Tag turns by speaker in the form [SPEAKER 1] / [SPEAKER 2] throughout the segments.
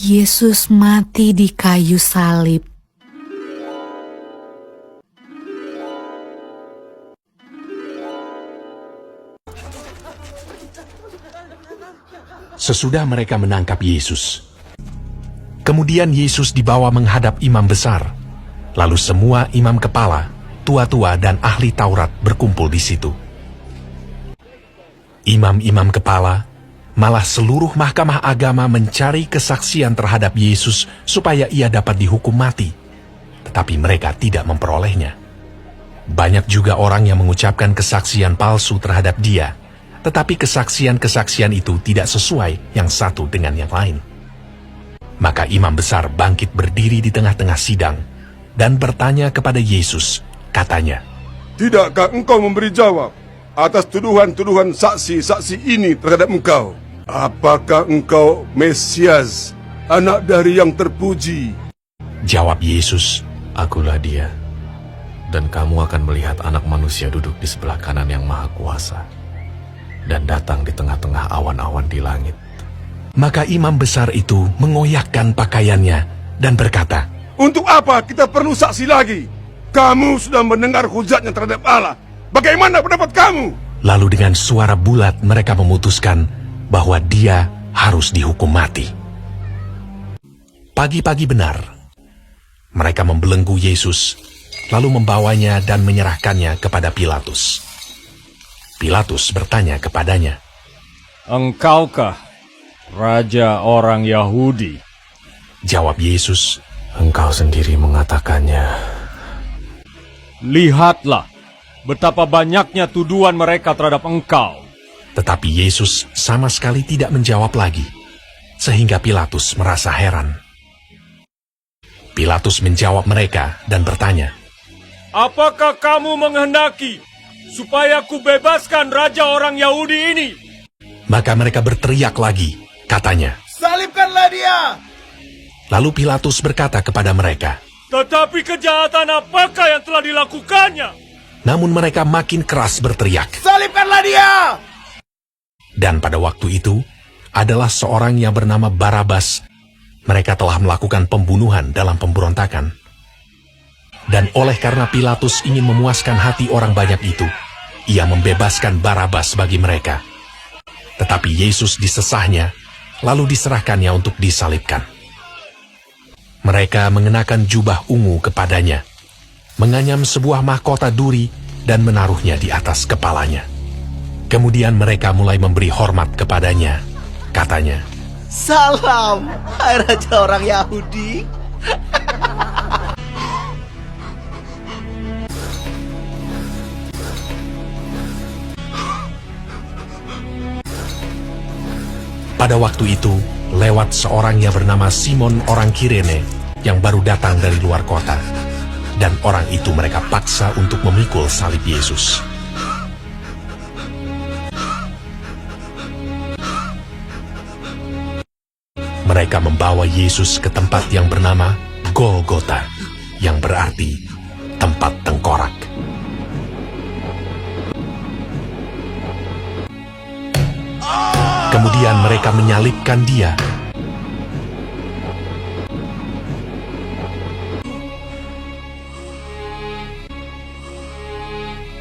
[SPEAKER 1] Yesus mati di kayu salib.
[SPEAKER 2] Sesudah mereka menangkap Yesus, kemudian Yesus dibawa menghadap imam besar. Lalu semua imam kepala, tua-tua dan ahli Taurat berkumpul di situ. Imam-imam kepala, malah seluruh mahkamah agama mencari kesaksian terhadap Yesus supaya ia dapat dihukum mati. Tetapi mereka tidak memperolehnya. Banyak juga orang yang mengucapkan kesaksian palsu terhadap dia, tetapi kesaksian-kesaksian itu tidak sesuai yang satu dengan yang lain. Maka imam besar bangkit berdiri di tengah-tengah sidang dan bertanya kepada Yesus, katanya,
[SPEAKER 3] "Tidakkah engkau memberi jawab atas tuduhan-tuduhan saksi-saksi ini terhadap engkau? Apakah engkau Mesias, anak dari yang terpuji?"
[SPEAKER 2] Jawab Yesus,
[SPEAKER 4] "Akulah dia, dan kamu akan melihat anak manusia duduk di sebelah kanan yang maha kuasa, dan datang di tengah-tengah awan-awan di langit."
[SPEAKER 2] Maka imam besar itu mengoyakkan pakaiannya dan berkata,
[SPEAKER 3] "Untuk apa kita perlu saksi lagi? Kamu sudah mendengar hujatnya terhadap Allah. Bagaimana pendapat kamu?"
[SPEAKER 2] Lalu dengan suara bulat mereka memutuskan bahwa dia harus dihukum mati. Pagi-pagi benar, mereka membelenggu Yesus, lalu membawanya dan menyerahkannya kepada Pilatus. Pilatus bertanya kepadanya,
[SPEAKER 5] "Engkaukah Raja orang Yahudi?"
[SPEAKER 2] Jawab Yesus,
[SPEAKER 4] "Engkau sendiri mengatakannya."
[SPEAKER 5] "Lihatlah betapa banyaknya tuduhan mereka terhadap engkau."
[SPEAKER 2] Tetapi Yesus sama sekali tidak menjawab lagi, sehingga Pilatus merasa heran. Pilatus menjawab mereka dan bertanya,
[SPEAKER 5] "Apakah kamu menghendaki supaya ku bebaskan Raja orang Yahudi ini?"
[SPEAKER 2] Maka mereka berteriak lagi, katanya,
[SPEAKER 3] "Salibkanlah dia!"
[SPEAKER 2] Lalu Pilatus berkata kepada mereka,
[SPEAKER 5] "Tetapi kejahatan apakah yang telah dilakukannya?"
[SPEAKER 2] namun mereka makin keras berteriak.
[SPEAKER 3] "Salibkanlah dia!"
[SPEAKER 2] Dan pada waktu itu, adalah seorang yang bernama Barabas. Mereka telah melakukan pembunuhan dalam pemberontakan. Dan oleh karena Pilatus ingin memuaskan hati orang banyak itu, ia membebaskan Barabas bagi mereka. Tetapi Yesus disesahnya, lalu diserahkannya untuk disalibkan. Mereka mengenakan jubah ungu kepadanya, menganyam sebuah mahkota duri dan menaruhnya di atas kepalanya. Kemudian mereka mulai memberi hormat kepadanya. Katanya,
[SPEAKER 6] "Salam, hai Raja orang Yahudi."
[SPEAKER 2] pada waktu itu, lewat seorang yang bernama Simon orang Kirene yang baru datang dari luar kota. Dan orang itu mereka paksa untuk memikul salib Yesus. Mereka membawa Yesus ke tempat yang bernama Golgota, yang berarti tempat tengkorak. Kemudian mereka menyalibkan dia.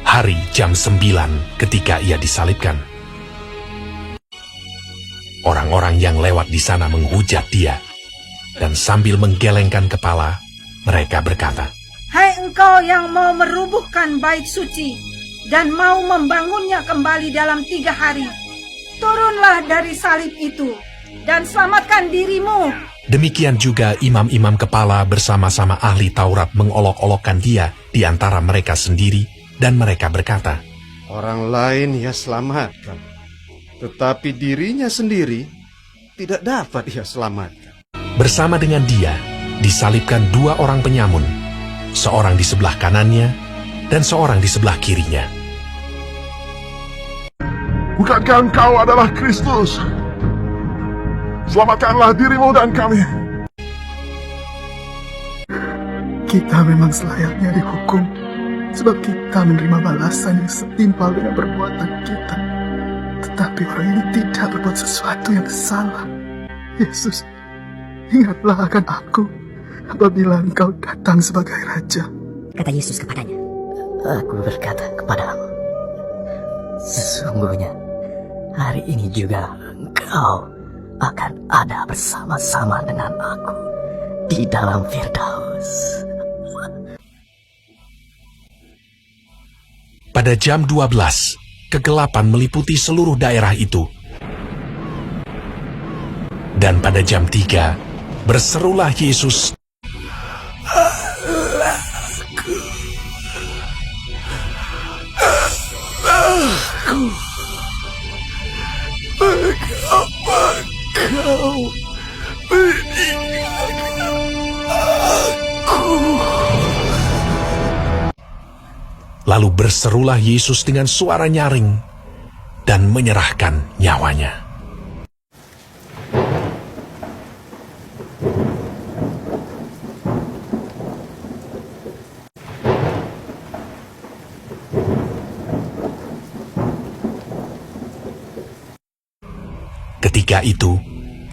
[SPEAKER 2] Hari jam 9 ketika ia disalibkan. Orang-orang yang lewat di sana menghujat dia, dan sambil menggelengkan kepala, mereka berkata,
[SPEAKER 7] "Hai engkau yang mau merubuhkan bait suci dan mau membangunnya kembali dalam 3 hari, turunlah dari salib itu dan selamatkan dirimu."
[SPEAKER 2] Demikian juga imam-imam kepala bersama-sama ahli Taurat mengolok-olokkan dia di antara mereka sendiri, dan mereka berkata,
[SPEAKER 8] "Orang lain ia selamatkan, tetapi dirinya sendiri tidak dapat ia selamatkan."
[SPEAKER 2] bersama dengan dia disalibkan 2 orang penyamun, seorang di sebelah kanannya dan seorang di sebelah kirinya.
[SPEAKER 9] "Bukankah engkau adalah Kristus? Selamatkanlah dirimu dan kami."
[SPEAKER 10] Kita memang selayaknya dihukum, sebab kita menerima balasan yang setimpal dengan perbuatan kita. Tetapi orang ini tidak berbuat sesuatu yang salah. ingatlah akan aku apabila engkau datang sebagai Raja.
[SPEAKER 11] Kata Yesus kepadanya, Aku berkata kepadamu, sesungguhnya hari ini juga engkau akan ada bersama-sama dengan aku di dalam Firdaus.
[SPEAKER 2] Pada jam 12, kegelapan meliputi seluruh daerah itu. Dan pada jam 3, berserulah Yesus, Mengapa kau meninggalkan aku? Lalu berserulah Yesus dengan suara nyaring dan menyerahkan nyawanya. Ketika itu,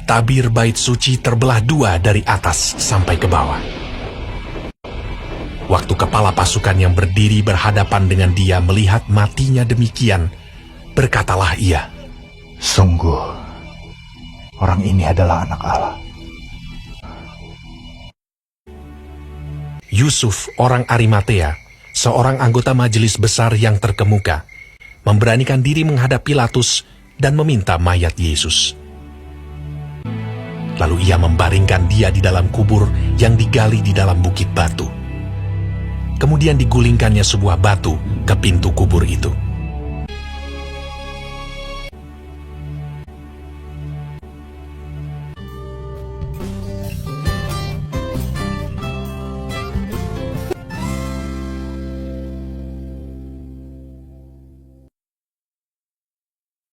[SPEAKER 2] tabir bait suci terbelah dua dari atas sampai ke bawah. Waktu kepala pasukan yang berdiri berhadapan dengan dia melihat matinya demikian, berkatalah ia,
[SPEAKER 12] Sungguh, orang ini adalah anak Allah.
[SPEAKER 2] Yusuf, orang Arimatea, seorang anggota majelis besar yang terkemuka, memberanikan diri menghadap Pilatus dan meminta mayat Yesus. Lalu ia membaringkan dia di dalam kubur yang digali di dalam bukit batu. Kemudian digulingkannya sebuah batu ke pintu kubur itu.